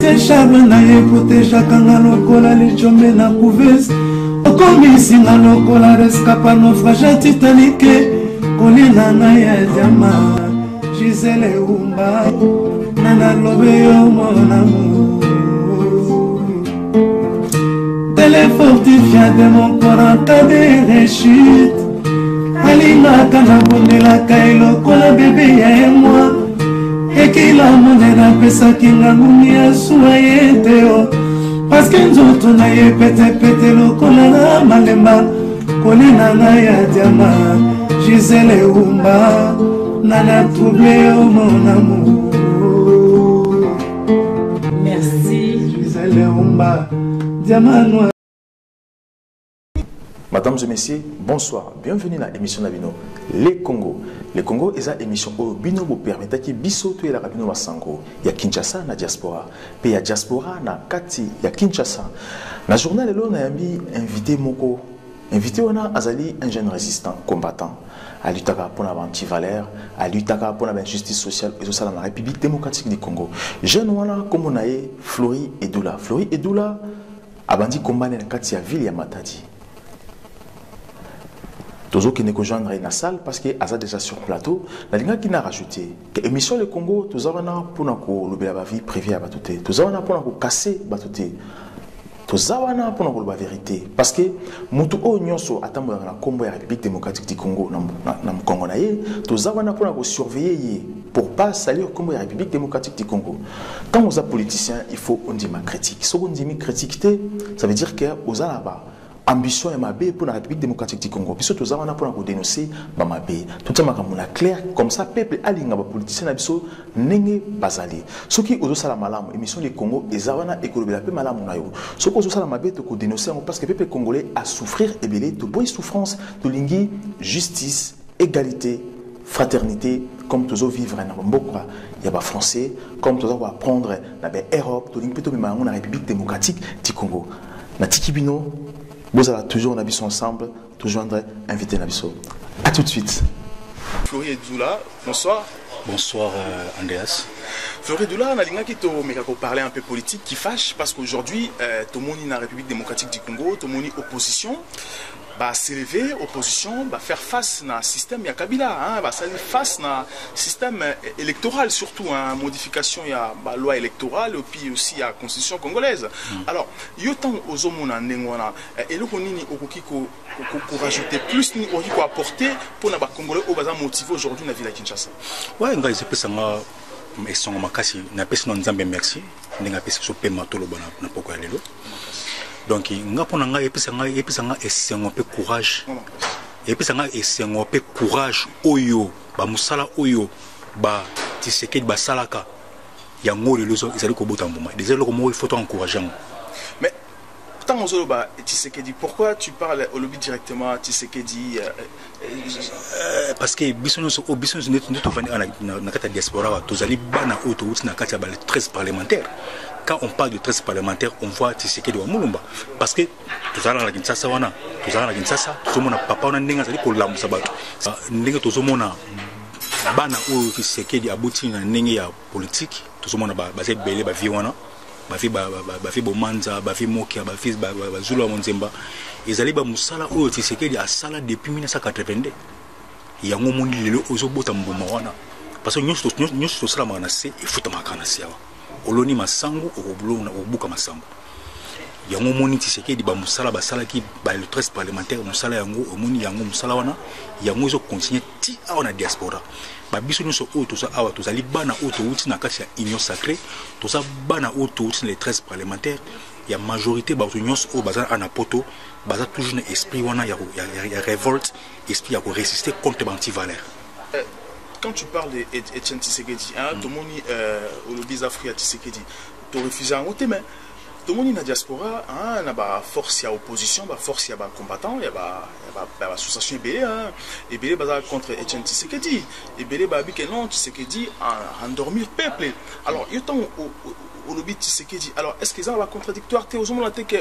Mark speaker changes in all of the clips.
Speaker 1: Chabana ye proteja kanga lokola le chombe na couveuse. Okomisi na lokola rescapa naufrage titanique. Kolina na ya diama Gisele Umba Nana lobe yo mon amour. Téléfortifiant de mon corps en cas de rechute. Alina kana bondela kailo kola bébé ya moi. Ekila monena pesa kinga ngumia suaye teo. Parce que nzoto na ye pete pete lokola na malemba. Kolina na ya diama Gisele Umba Nana troublé oh mon amour.
Speaker 2: Merci
Speaker 1: Gisele Umba Diama noir.
Speaker 3: Mesdames et messieurs, bonsoir. Bienvenue à l'émission Nabino. Les Congo. Les Congo est une émission où Bino vous permet de biso tout la Rabino Masango. Il y a Kinshasa na diaspora. Puis il y a diaspora na Kati, il y a Kinshasa. Na journal là on a invité Moko. Invité on a Azali un jeune résistant combattant. À l'utaka pour la anti-valeur, à l'utaka pour la justice sociale et tout ça dans la République démocratique du Congo. Jeune wana comme on a Flori EDULA. Flori EDULA a bandi combat na Kati ya ville ya Matadi. Toujours qui ne rejoindre la salle parce que Aza déjà sur plateau. La ligne qui n'a rajouté que émission le Congo, tous avons pour nous le la vie privée à batouté. Tous avons pour nous casser batouté. Tous avons pour nous la vérité parce que mutu o nyonso atambo na Congo ya République démocratique du Congo na Congo na ye. Tous avons pour nous surveiller pour pas salir Congo ya République démocratique du Congo. Quand vous êtes politicien, il faut on dit ma critique. Si on dit ma critique, ça veut dire que aux là-bas ambition et ma pour la République démocratique du Congo. Puisque tout ça, on a pour dénoncer ma bé. Tout ça, on a clair comme ça, peuple alinga ba politicien na biso nenge bazali. Ce qui ozo sala malamu émission le Congo et zawana écologie la paix malamu na yo. Ce qui ozo sala mabe to ko dénoncer parce que peuple congolais a souffrir et belé de boy souffrance de lingi justice, égalité, fraternité comme tous vivre na mbokwa ya ba français comme tous va apprendre na ba Europe to lingi peto na République démocratique du Congo. Na tikibino vous allez toujours ensemble, toujours invité Nabiso. A tout de suite.
Speaker 4: Flori EDULA, bonsoir.
Speaker 5: Bonsoir Andreas.
Speaker 4: Flori EDULA, on a dit que parler un peu politique qui fâche parce qu'aujourd'hui, tout le monde dans la République démocratique du Congo, tout le monde opposition, va s'élever, opposition, va faire face à un système, il y a Kabila, va faire face à un système électoral surtout, hein, modification, il y a la loi électorale et puis aussi la constitution congolaise. Alors, il y a autant aux hommes et le pour rajouter plus, pour apporter pour les Congolais au bazar motivé aujourd'hui dans la ville de Kinshasa.
Speaker 5: Oui, je pense que je suis makasi na pesi na nzambe merci ndinga pesi so pema tolo bana na poko ya lelo. Donc ngapona nga epesa nga esengo pe courage. Epesa nga esengo pe courage oyo ba musala oyo ba tisekedi ba salaka ya ngoli lozo ezali ko bota mbuma. Des eloko mo il faut encourager. Mais
Speaker 4: tant Tshisekedi, pourquoi tu parles au lobby directement Tshisekedi
Speaker 5: parce que bisonus neto vani na kata diaspora tozali bana auto na kata ba 13 parlementaires. Quand on parle de 13 parlementaires, on voit Tshisekedi wa Mulumba parce que tozala na Kinshasa wana, tozala na Kinshasa, tozomona papa wana ndenge azali ko lamusa bato. Ndenge tozomona bana oyo Tshisekedi abuti na ndenge ya politique, tozomona ba bele ba viwana. Bafi Bomanza, bafi Mokia, bafi Zulu Monzemba. Ezali ba musala oyo Tshisekedi asala depuis 1982. Yango moni lelo ozo bota mbuma wana. Parce que nyonso sala mana se efuta makana se awa. Oloni masango obulo na obuka masango. Yango moni Tshisekedi ba musala basala ki ba le 13 parlementaire musala yango omoni yango musala wana yango zo continuer ti awa na diaspora. Biso nyonso oyo toza awa tozali bana oyo touti na kati ya union sacrée toza bana oyo touti les 13 parlementaires ya majorité bato nyonso oyo baza ana poto baza toujours na esprit wana ya révolte esprit ya ko résister contre l'anti-valeur.
Speaker 4: Quand tu parles d'Etienne Tshisekedi, tout le monde au lobby africain Tshisekedi, tu refuses un côté mais tout le monde dans la diaspora, il y a force, il y a opposition, force, il y a combattant, il y a association et Bélé contre Etienne Tshisekedi. Et Bélé dit que non, Tshisekedi a endormi le peuple. Alors, il y a au lobby Tshisekedi. Alors, est-ce qu'ils ont la contradictoire?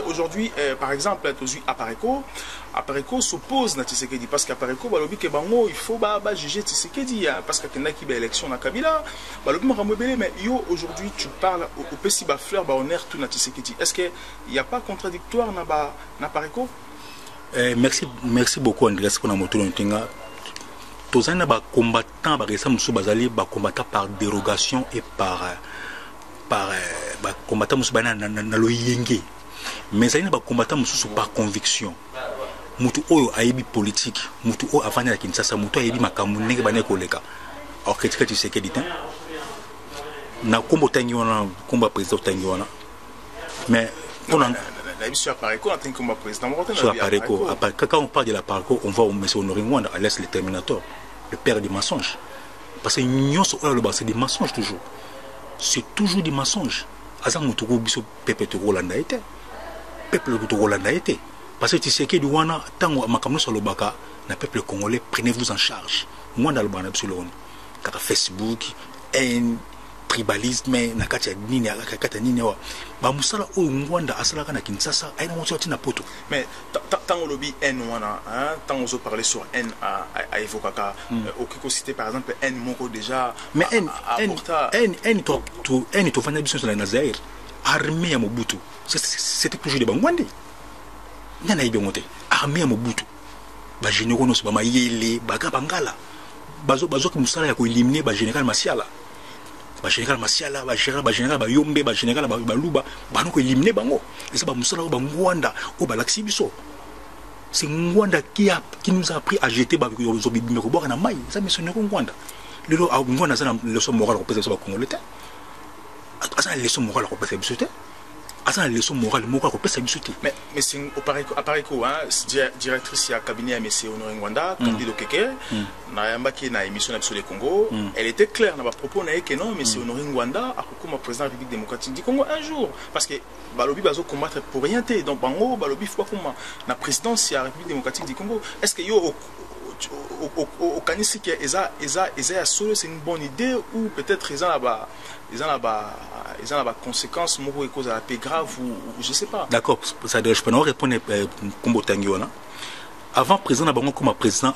Speaker 4: Aujourd'hui, par exemple, Apareko s'oppose à Tshisekedi parce qu'Apareko, il faut juger Tshisekedi parce qu'il y a une élection à Kabila. Mais aujourd'hui, tu parles au petit fleur, honneur tout à Tshisekedi. Est-ce qu'il n'y a pas contradictoire dans Apareko?
Speaker 5: Merci beaucoup, Andreas, pour notre tour. Tous les combattants, combattants par dérogation et par combattant na loyenge, mais ça n'est pas combattant par conviction. Mutu oyo aibi politique, mutu o avant la Kinshasa, mutu aibi makambu nenge bane koleka. Alors critique tu sais que dit na combo tangiona, combat président tangiona. Mais on a
Speaker 4: sur Apareko, on a un combat président.
Speaker 5: Sur Apareko, quand on parle de la Pareko, on va au monsieur Honoré Rwanda, à l'est le Terminator, le père des mensonges. Parce que l'union c'est des mensonges toujours. C'est toujours des mensonges. Azan mutoko biso peuple to Rolanda été. Peuple to Rolanda été. Parce que tu sais que du wana tango makamno sur le baka, na peuple congolais prenez-vous en charge. Moi dans le bana absolument. Kaka Facebook, tribalisme na kati ya nini akakata nini wa ba musala o ngwanda asalaka na Kinshasa aina moto tina poto.
Speaker 4: Mais tant lobby N wana hein, tant on parler sur N à évokaka okiko citer par exemple N moko déjà
Speaker 5: mais N to fanya biso na Zaire armée ya Mobutu c'était toujours des bangwandi nyana ibe moté armée ya Mobutu ba généraux no ba mayele ba kabangala bazo ki musala ya ko éliminer ba général Masiala. Ba général Masiala, ba général ba Yombe, ba général ba Luba, ba non ko éliminer bango. Et ça ba musala ba Ngwanda o ba laksi biso. C'est Ngwanda qui nous a appris à jeter ba zobi bimeko boka na mai. Ça missionnaire Ngwanda. Lelo Ngwanda ça na leçon morale ko pesa ba Congolais. Asa leçon morale ko pesa biso. Asa leçon morale moko ko pesa biso.
Speaker 4: Mais c'est Apareko hein, directrice ya cabinet monsieur Honoré Ngwanda, candidat Keke, na yambaki na émission sur le Congo, elle était claire na ba propos na que non monsieur Honoré Ngwanda a comme président de la République démocratique du Congo un jour parce que balobi bazo combattre pour rien té donc bango balobi faut comme na présidence de la République démocratique du Congo. Est-ce que yo au kanisi que eza solo c'est une bonne idée ou peut-être ils ont la conséquence moko cause à la paix grave ou je sais pas.
Speaker 5: D'accord, ça je peux pas répondre comme Tangiona. Avant président na bango comme président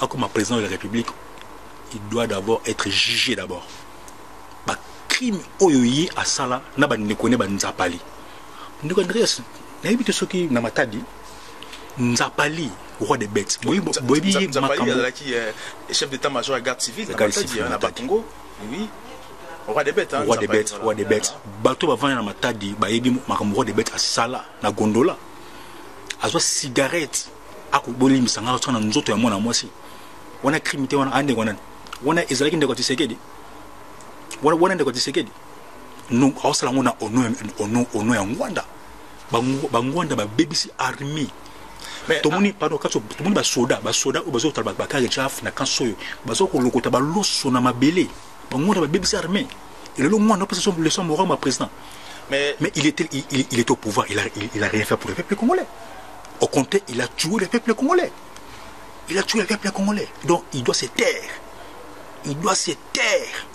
Speaker 5: de la République, il doit d'abord être jugé d'abord. Ba crime oyoyi à sala na ba ne connaît ba nzapali. Ndiko Andreas, na yibite soki na matadi nzapali roi des bêtes.
Speaker 4: Boyebi Makambu qui chef d'état-major à garde civile na Bakongo. Oui. Roi des bêtes, hein.
Speaker 5: Roi des bêtes. Bateau avant na matadi, bayebi Makambu roi des bêtes à sala na gondola. Azwa cigarette akuboli misanga tsana nzoto ya mwana mwasi. Wana crimité wana ande wana ezalaki ndeko Tshisekedi. Wana ndeko Tshisekedi. Non awsala ngona ono ya Ngwanda. Bangwanda ba BBC army. Mais tomoni pardon kaso tomoni ba soda ou bazo talba ba kare chaf na kansoyo bazo ko lokota ba loso na mabele bangwanda ba BBC armée et le long on peut le son moral ma président mais il était au pouvoir il a rien fait pour le peuple congolais au contraire il a tué le peuple congolais donc il doit se taire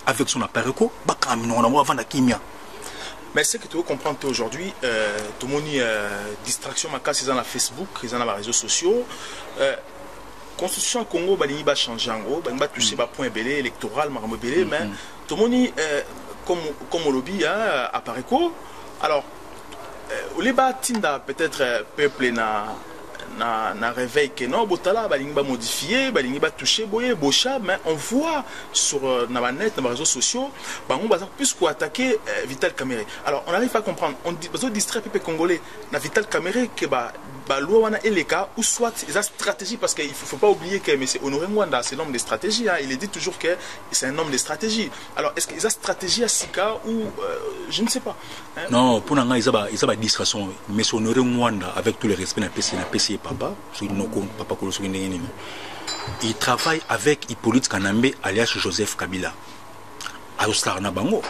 Speaker 5: avec son appareil ko ba kamino on avant na kimia.
Speaker 4: Mais ce que tu veux comprendre aujourd'hui, tout le monde distraction, ils ont Facebook, ils ont les réseaux sociaux. Constitution Congo, il va changer en gros, il va toucher le point électoral, mais tout le monde, comme au lobby, apparaît quoi. Alors, au débat, peut-être peuple na réveil que non botala balingi ba modifier balingi ba toucher boye bocha mais on voit sur na net na réseaux sociaux bango baza plus quoi attaquer Vital Kamerhe. Alors on arrive à comprendre on besoin distraire peuple congolais na Vital Kamerhe que ba loi wana eleka ou soit la stratégie parce qu'il faut pas oublier que mais c'est Honoré Ngwanda c'est l'homme de stratégie hein, il dit toujours que c'est un homme de stratégie. Alors est-ce qu'il y a stratégie à Sika ou je ne sais pas hein?
Speaker 5: Non pour nanga ils ont distraction mais c'est Honoré Ngwanda avec tout le respect na PC papa papa il travaille avec Hippolyte Kanambe alias Joseph Kabila à Ostar na bango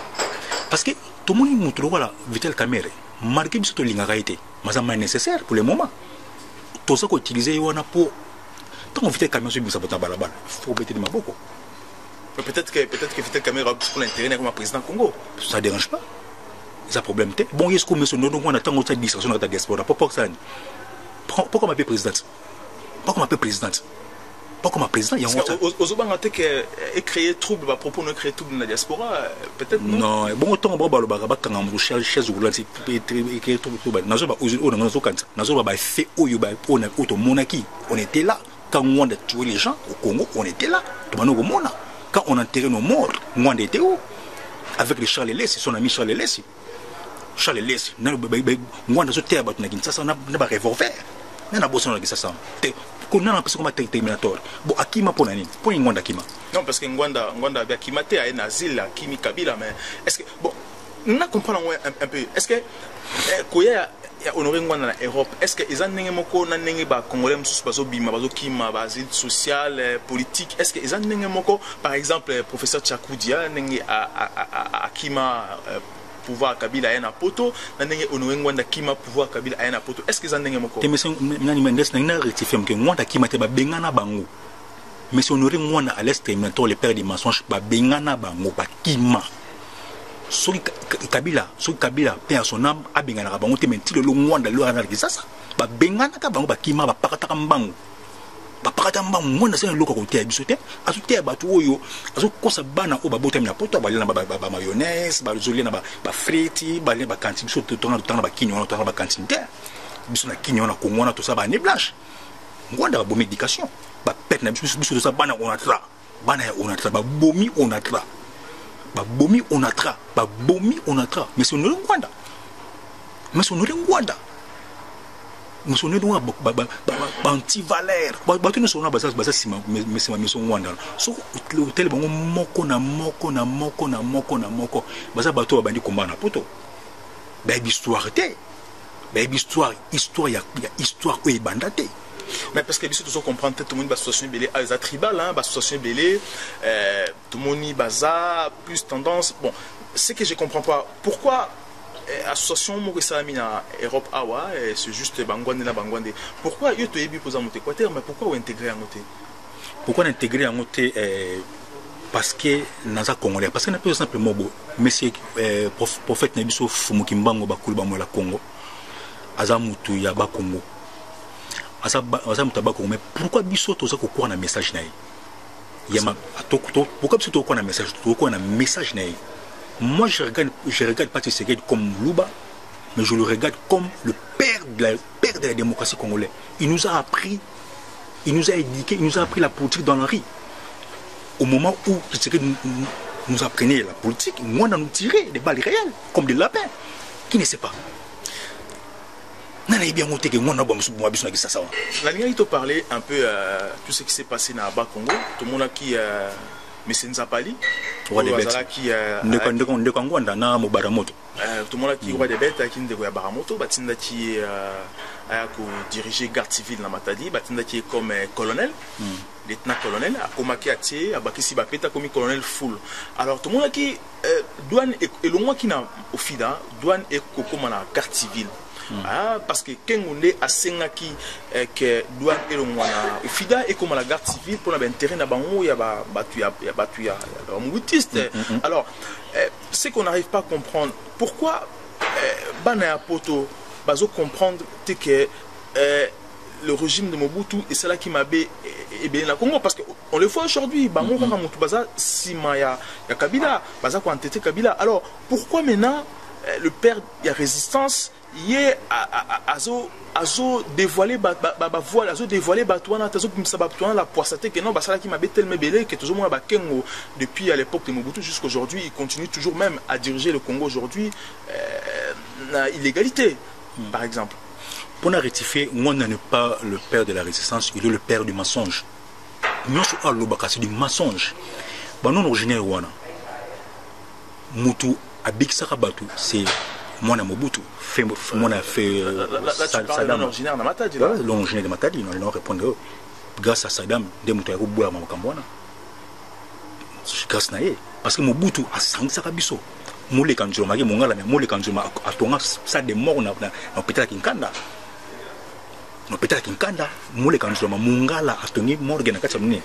Speaker 5: parce que tout le monde montre voilà vitel caméra marqué biso to linga été mais ça n'est nécessaire pour le moment tout ça qu'on utiliser wana pour tant on vitel caméra sur bisa botala balabala faut mettre de maboko
Speaker 4: peut-être que vitel caméra pour l'intérêt comme président Congo
Speaker 5: ça dérange pas ça problème té bon est-ce que monsieur non on attend autre distraction dans la diaspora pourquoi ça pourquoi m'appeler présidente pourquoi m'appeler présidente pourquoi ma président il y a
Speaker 4: aux autres que créer trouble à propos de créer trouble dans la diaspora peut-être non
Speaker 5: bon autant bon balo baga bakanga mu chez roulant créer trouble nazo ba aux nazo kanta nazo ba fait oyo ba on auto monarchie on était là quand on a tué les gens au Congo on était là tomano mona quand on enterrait nos morts on était où avec le Charles Lessi son ami Charles Lessi na on a sauté à battre na Kinshasa na ba revolver na boson na Kinshasa qu'on a l'impression comme terminator bon akima pour nani pour ngwanda akima
Speaker 4: non parce que ngwanda akima te a nazil kimi kabila mais est-ce que bon on a comprendre un peu est-ce que koya ya honoré ngwanda na Europe est-ce que ils en nenge moko na nenge ba congolais mususu bazo bima bazo kima ba asile social politique est-ce que ils en nenge moko par exemple professeur Tchakoudia nenge akima pouvoir kabila ayana poto na ndenge honoré ngwanda kima pouvoir kabila ayana poto est-ce que za ndenge moko
Speaker 5: monsieur nani mendes na rectifier que ngwanda kima te ba bengana bango monsieur honoré ngwanda à l'exterminateur le père des mensonges ba bengana bango ba kima so kabila pe à son âme a bengana bango te menti le ngwanda lo ana kisasa ba bengana ka bango ba kima ba pakata mbango bapakata mbango ngwanda sena loko ko te biso te asuté batu oyo azokosa bana o babota mina poto balina ba mayonnaise ba zolina ba friti balina ba cantine biso tona ba kinyo tona ba cantine te biso na kinyo na kongona to sa ba ne blanche ngwanda ba bomi éducation ba pet na biso to sa bana on atra ba bomi on atra mais c'est no ngwanda nous sommes nous anti-valeur nous sommes mais ngwanda so hôtel bango moko na moko baza bato bandi komba na poto ba histoire ya histoire o ebandate
Speaker 4: mais parce que biso tout comprendre tout le monde association belé à tribal hein association belé tout le monde baza plus tendance bon ce que je comprends pas pourquoi association moko salami na Europe awa c'est juste bangwande na bangwande pourquoi yo to yebi poser mon Équateur mais pourquoi intégrer en côté
Speaker 5: pourquoi intégrer en côté parce que naza congolais parce que na peut simplement bo monsieur prophète na biso fumuki mbango bakulu ba mola Congo azamutu ya ba Congo azamuta ba Congo mais pourquoi biso toza ko kwa na message na yema pourquoi biso to kwa na message na moi je regarde pas Tshisekedi comme Luba mais je le regarde comme le père de la démocratie congolaise. Il nous a appris, il nous a éduqué, il nous a appris la politique dans la rue. Au moment où Tshisekedi nous apprenait la politique, moi on a nous tiré des balles réelles comme des lapins. Qui ne sait pas? La Ligue
Speaker 4: a parlé un peu tout ce qui s'est passé dans le Congo. Tout le monde a qui mais c'est Nzapali
Speaker 5: roi des bêtes qui na Mubaramoto
Speaker 4: tout le monde qui roi des bêtes qui ndeko ya Baramoto batinda qui a diriger garde civile na Matadi batinda qui est comme colonel lieutenant colonel a komaki atie abakisi bapeta comme colonel full alors tout le monde qui douane et le moins qui na ofida douane et kokoma na garde civile parce que Kengunde a sengaki que douane et le mois FIDA et comme la garde civile pour l'intérêt na bango ya batu ya moutiste. Alors ce qu'on n'arrive pas à comprendre pourquoi bana poto bazo comprendre que le régime de Mobutu et c'est là qui m'a bé et bien la Congo parce que on le voit aujourd'hui bango kaka mutu baza sima ya Kabila baza ko entêter Kabila. Alors pourquoi maintenant le père ya résistance hier azo dévoilé voilà azo dévoilé batouana tazo kimsa batouana la poissaté que non basala qui m'a tellement belé que tout le monde a bakengo depuis à l'époque de Mobutu jusqu'à aujourd'hui il continue toujours même à diriger le Congo aujourd'hui na illégalité par exemple
Speaker 5: pour rectifier moi n'est pas le père de la résistance il est le père du mensonge nous sommes à l'obaka c'est du mensonge bah non originaire wana mutu abik sakabatu c'est moi na Mobutu fait moi a fait
Speaker 4: Saddam originaire de Matadi
Speaker 5: l'originaire de Matadi non répondre grâce à Saddam des mutu ya boya makambo wana grâce na ye parce que Mobutu a sangisa biso Moule Kanjuma, Mongala, Moule Kanjuma, à ton ça des morts dans Pétala Kinkanda. Dans Pétala Kinkanda, Moule Kanjuma, Mongala, à ton mort dans Katsamuni.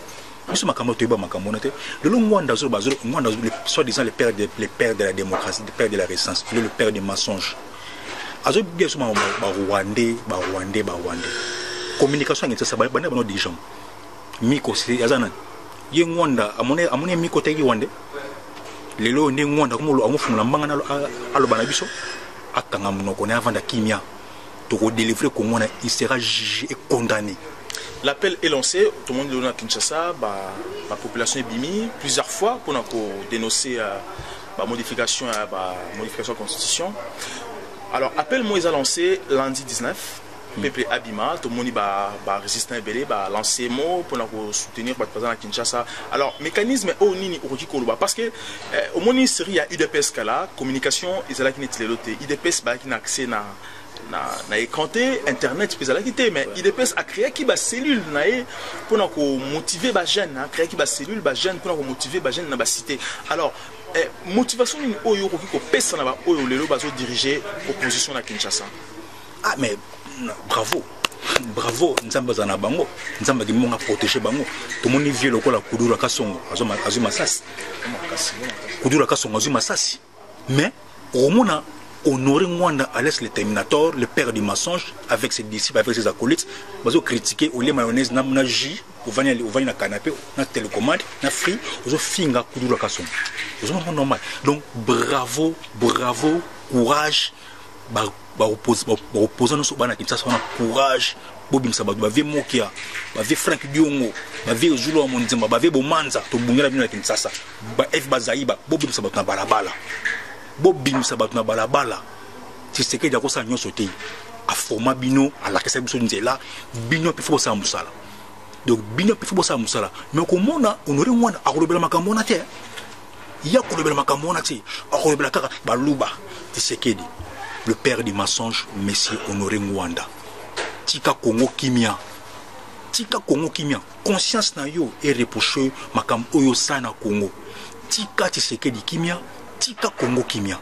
Speaker 5: Nous sommes à Kamotoba, Makamonate. Le long Mwanda, soi-disant les pères de la démocratie, les pères de la résistance, le père des mensonges. Azo bien souvent, Rwandais. Communication, c'est ça, c'est un des gens. Miko, c'est Azana. Il y a un Mwanda, à mon Miko Tegi Wande. Les lots ne Mwanda, comme on fait la manga à l'Obanabiso, à Kangamono, on est avant la Kimia. Pour délivrer comment il sera jugé et condamné.
Speaker 4: L'appel est lancé, tout le monde est à Kinshasa, la population est bimi plusieurs fois pour dénoncer la modification de la constitution. Alors, appel Moïse a lancé lundi 19, peuple Abima, tout le monde est résistant et lancé mot pour soutenir le président à Kinshasa. Alors, mécanisme est au Nini parce que au moins il y a UDPS là, communication, ils ont UDPS qui n'a accès na écranté internet mais IDPS a créé qui ba cellule pour motiver ba jeune a créé qui ba cellule ba jeune pour motiver ba jeune na ba cité. Alors motivation ni oyo ko pesa na ba oyo lelo bazo diriger opposition na Kinshasa.
Speaker 5: Ah mais bravo nzamba za na bango nzamba ki monga protéger bango to moni vie lokola kudura kasongo azuma sasi kudura kasongo azuma sasi mais au mona honorer Mwanda à l'est le Terminator, le père du mensonge, avec ses disciples, avec ses acolytes, ils ont critiqué au lait mayonnaise, na jus, au vanille na canapé, na télécommande, na free, ils ont finga kudura kasson. Ils ont normal. Donc bravo, courage, opposant nous bana Kinshasa courage, Bobim Sabadou, bave Mokia, bave Frank Diongo, bave Zulu Monzimba, bave Bomanza, to bungela bino Kinshasa, ba F Bazaiba, Bobim Sabadou na balabala. Bobim Sabadou na balabala. Si c'est que Diako sa nyon sauté, a format bino, à la caisse de là, bino peut faire ça à Moussala. Donc bino peut faire ça à Moussala. Mais comment on aurait moins à rebelle Makamona terre? Il y a rebelle Makamona terre, à rebelle Kaka, Baluba, Tshisekedi, le père du mensonge, Monsieur Honoré Mwanda. Tika Congo Kimia. Tika Congo Kimia. Conscience na yo est reproché Makam Oyo Sana Congo. Tika Tshisekedi Kimia. Tika Congo Kimia.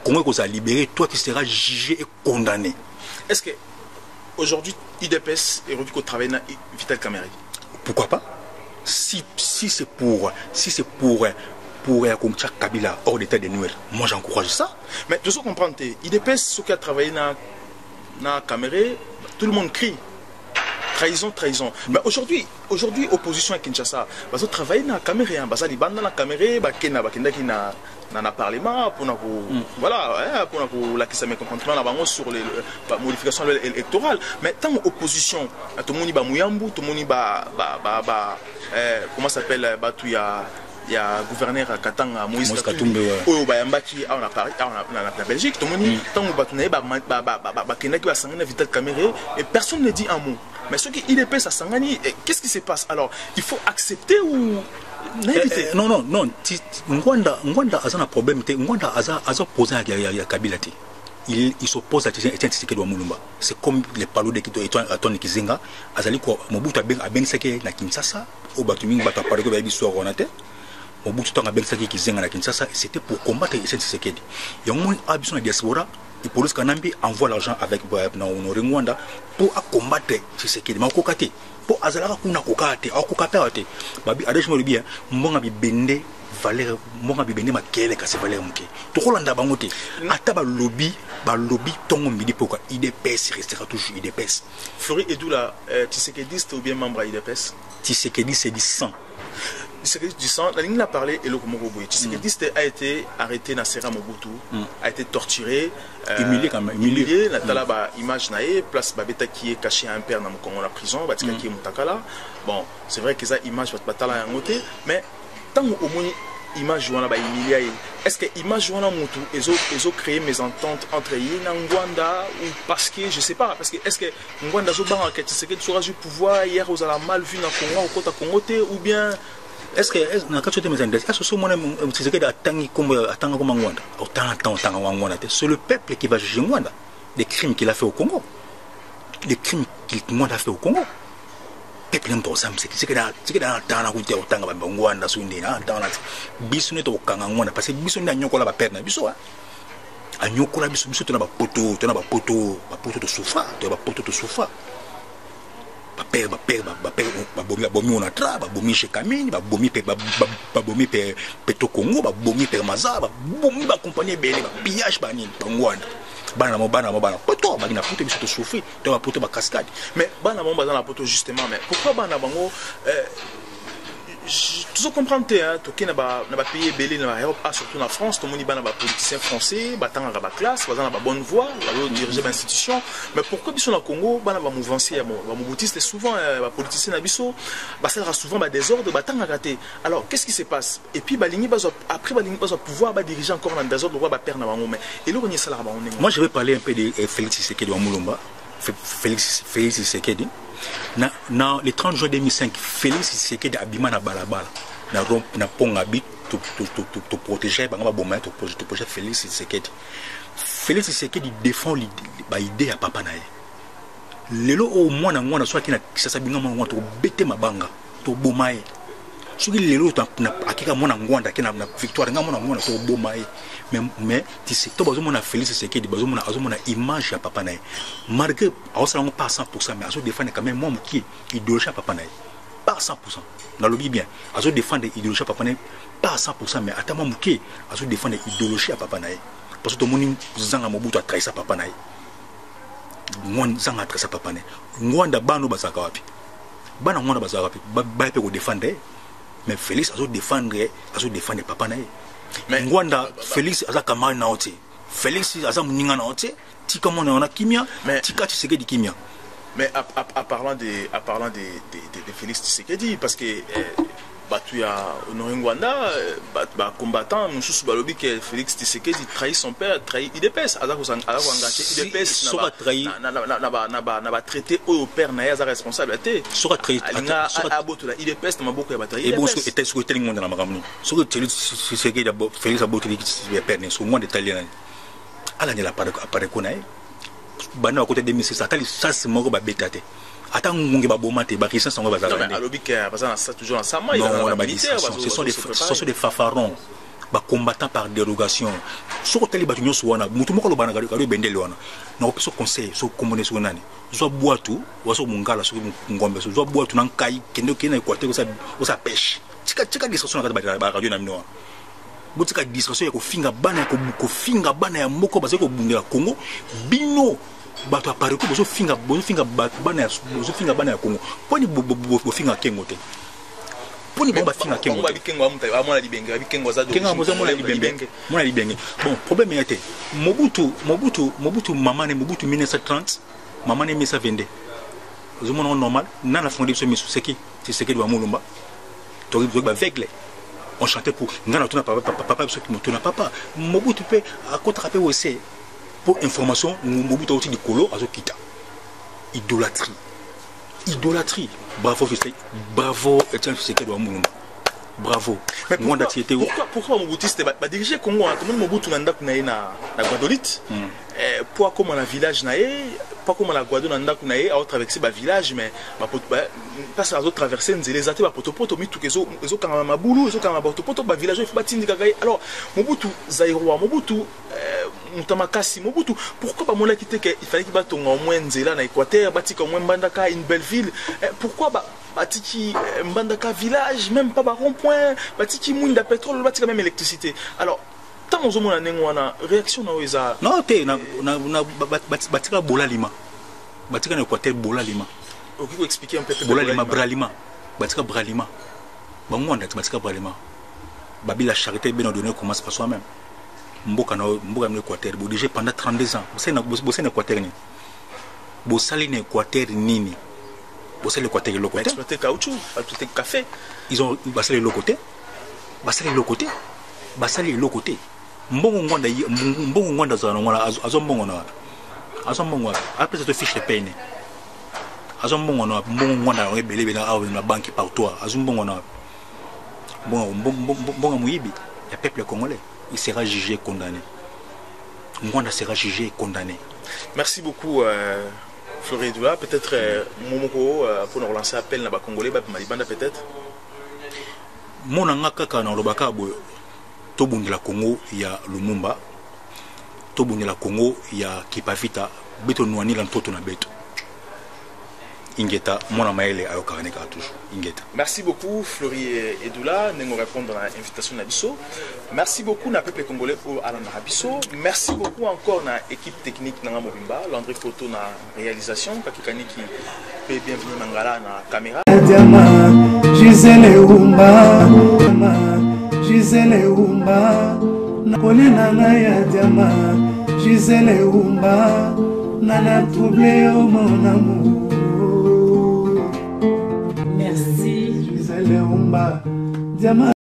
Speaker 5: Congo qu'on a libéré, toi tu seras jugé et condamné.
Speaker 4: Est-ce que aujourd'hui IDPS est revu qu'au travail dans Vital Kamerhe?
Speaker 5: Pourquoi pas? Si c'est pour Kabila hors d'état de Noël, moi j'encourage ça.
Speaker 4: Mais de ce qu'on comprend, IDPS, ceux qui a travaillé dans Kamerhe, tout le monde crie. Trahison. Mais aujourd'hui, opposition à Kinshasa, parce que travailler dans la caméra, parce que les bandes dans la caméra, qui dans le parlement pour voilà, pour la question mécontentement sur les modifications électorales. Mais tant opposition, tout le monde va Mouyambou, tout le monde va comment s'appelle il y a gouverneur Katanga Moïse Katumbi au Bayambaki en Belgique, tout le monde tant que va Vital Kamerhe et personne ne dit un mot. Mais ceux qui IDP ça Sangani, qu'est-ce qui se passe? Alors, il faut accepter ou
Speaker 5: non. Mwanda a un problème. Mwanda a posé à Kabila. Il s'oppose à Etienne Tshisekedi wa Mulumba. C'est comme les paloudes qui sont à Tony Kizenga. Azali ko Mobutu a ben seke na Kinshasa. Au Batuming bata parler ko ba histoire onate. Mobutu tanga ben seke Kizenga na Kinshasa. C'était pour combattre Etienne Tshisekedi. Il y a un abus na diaspora. Et police Kanambi envoie l'argent avec Honoré Mwanda pour combattre Tshisekedi. Mais kokate pour azalaka kuna kokate au kokapate babi adèche mo bien mbonga bi bende valeur mbonga bi bende makele ka se valeur muke to kolanda bangote ata ba lobby tongo midi pourquoi IDPS restera toujours IDPS.
Speaker 4: Flori EDULA, Tshisekedi ou bien membre à IDPS?
Speaker 5: Tshisekedi c'est du sang.
Speaker 4: Tshisekedi du sang, la ligne a parlé et le Komoroboy. Tshisekedi a été arrêté dans Sera Mobutu, a été torturé,
Speaker 5: humilié quand même. Humilié.
Speaker 4: La talaba image nae, place Babeta qui est caché à un père dans la prison, Batika qui est Mutakala. Bon, c'est vrai que ça image va batala en côté, mais tant au moins image jouant là-bas humilié. Est-ce que image jouant là Mutu, ils ont créé mes ententes entre Yéna Ngwanda ou parce que je sais pas, parce que est-ce que Ngwanda Zoban a Tshisekedi sera du pouvoir hier aux ala mal vu dans Congo au côté Congoté ou bien
Speaker 5: est-ce que na kacho te mezande est-ce que ce moment Tshisekedi atanga comme Ngwanda autant Ngwanda c'est le peuple qui va juger Ngwanda des crimes qu'il a fait au Congo, des crimes qu'il Ngwanda a fait au Congo. peuple n'aime pas ça c'est que dans tana ku te otanga ba ngwanda so ndina tana biso ne to kanga ngwana parce que biso nda nyokola ba père na biso a nyokola biso to na ba poto to soufa to ba poto to soufa ba père ba bomi on a tra ba bomi chez Camille ba bomi pe to Congo ba bomi pe Maza ba bomi ba compagnie belé ba pillage ba nini ba ngwanda bana poto ba na poto biso to souffrir to ba poto ba cascade
Speaker 4: mais bana mo dans la poto justement mais pourquoi bana bango tu comprends hein to na ba pays belé na Europe surtout en France tout le monde bana ba politiciens français ba tanga ba classe ba na bonne voie ba diriger ba institution mais pourquoi biso na Congo bana ba mouvancier ba moboutiste souvent ba politiciens na biso ba ça souvent ba désordre ba tanga raté alors qu'est-ce qui se passe et puis ba lingi ba après ba lingi ba pouvoir ba diriger encore dans désordre ba perdre na bango mais et le renier ça la ba on
Speaker 5: moi je vais parler un peu de Félix Tshisekedi wa Mulumba Félix Tshisekedi na le 30 juin 2005 Félix Tshisekedi abima na balabala na ponga bit to protéger banga bomba to protéger Félix Tshisekedi défend ba idée à papa nae lelo au mwana ngwana so akina kisasa binga mwana to bete mabanga to bomae soki lelo na akika mwana ngwanda kina na victoire nga mwana ngwana to bomae mais tu sais to bazo mona Félix Tshisekedi bazo mona image ya papa nae malgré awsala pas 100% mais azo défendre quand même moi qui idéologie papa nae pas 100% dans le bien azo défendre idéologie papa nae pas 100% mais atama muke azo défendre idéologie papa nae parce que to moni zanga mobutu a trahir papa nae ngwan zanga trahir papa nae ngwanda bano bazaka wapi bana ngwanda bazaka wapi ba pe ko défendre mais Félix azo défendre papa nae mais ngwanda Félix aza kamara na ote Félix aza muninga na ote tika mona ona kimia tika Tshisekedi kimia
Speaker 4: mais à parlant de Félix Tshisekedi parce que batu ya Ngwanda ba combattant mususu balobi que Félix Tshisekedi trahit son père trahit IDPS aza ko engager IDPS na ba traité au père na ya responsabilité
Speaker 5: soka trahit
Speaker 4: aboto la IDPS na maboko ya batari
Speaker 5: et bon so était so telingo na makamni so Tshisekedi Félix aboto li père ne so moins détaillé ala ni la apare ko na bana côté 2006 atali ça c'est moko ba betate attends ngungi ba bomate ba christian sango ba za
Speaker 4: mais alobi que parce que ça toujours ensemble
Speaker 5: ce sont des fafarons ba combattants par dérogation so ko tali ba tunyo so wana mutu moko lo bana galo bendele wana na ko so conseil so commune so nani zo boatu waso mungala so ngombe so zo boatu nan kai kende kena Équateur sa pêche tika distraction na ba radio na mino botika distraction ya ko finga bana ya moko ba se ko bundela Congo bino bato apare ko bozo finga bana ya Congo poni bo finga kengo te poni ba finga kengo
Speaker 4: ba bikengo amona libenge ba bikengo za do
Speaker 5: kengo bozo mona libenge bon problème était Mobutu mamane Mobutu 1930 mamane 1922 bozo mona normal na la fondé so misu seki wa Mulumba to ba vegle on chantait pour ngana tuna papa so ki mutuna papa Mobutu pe a contrapé aussi pour information Mobutu aussi du colo azo kita idolâtrie bravo Etienne Tshisekedi wa Mulumba bravo
Speaker 4: mais pourquoi Mobutu c'était ba diriger Congo tout le monde Mobutu na ndaku na Guadolite pour comme na village na pas comme la Guadeloupe na ndaku na a traverser ba village mais parce que traverser nzele até ba potopoto mitu kezo kanga mabulu ezo kanga potopoto ba village il faut batindika gai alors Mobutu Zaïrois Mobutu Mutamakasi Mobutu pourquoi pas mon quitté que il fallait qu'il batte au moins nzela na Équateur batika au moins Mbandaka une belle ville pourquoi batiki Mbandaka village même pas rond-point batiki mouine de pétrole batika même électricité alors tant aux hommes na réaction na oza
Speaker 5: non te na batika bolalima batika na Équateur bolalima
Speaker 4: ok vous expliquer un peu
Speaker 5: bolalima bralima batika bralima bangwanda batika bralima babila charité bien donné commence par soi-même mboka na Équateur bo déjà pendant 32 ans bossé na Équateur ni bossali na Équateur nini bossé l'Équateur le côté
Speaker 4: exploiter caoutchouc exploiter café
Speaker 5: ils ont basali le côté basali le côté mbongo ngwanda za ngwana azo mbongo na après cette fiche de peine azo mbongo na mbongo ngwanda ngebele na banque partout azo mbongo na mbongo muyibi ya peuple congolais il sera jugé et condamné. Ngwanda sera jugé et condamné.
Speaker 4: Merci beaucoup Flori EDULA, peut-être Momoko pour nous relancer appel na ba Congolais ba Malibanda peut-être.
Speaker 5: Mon angaka na lobaka bo tobungela Congo ya Lumumba, tobungela Congo ya Kipavita, beto nwani la ntoto na beto. Ingeta mona maele ayo karaneka toujours ingeta.
Speaker 4: Merci beaucoup Flori EDULA nengo répondre à l'invitation na biso. Merci beaucoup na peuple congolais pour ala na biso. Merci beaucoup encore na équipe technique na Mobimba, Landry Photo na réalisation kakikani ki pe bienvenue mangala na caméra. Gisele Umba na kolena na ya diama. Gisele Umba na na troublé au mon amour. Merci. Gisele Umba, diamant.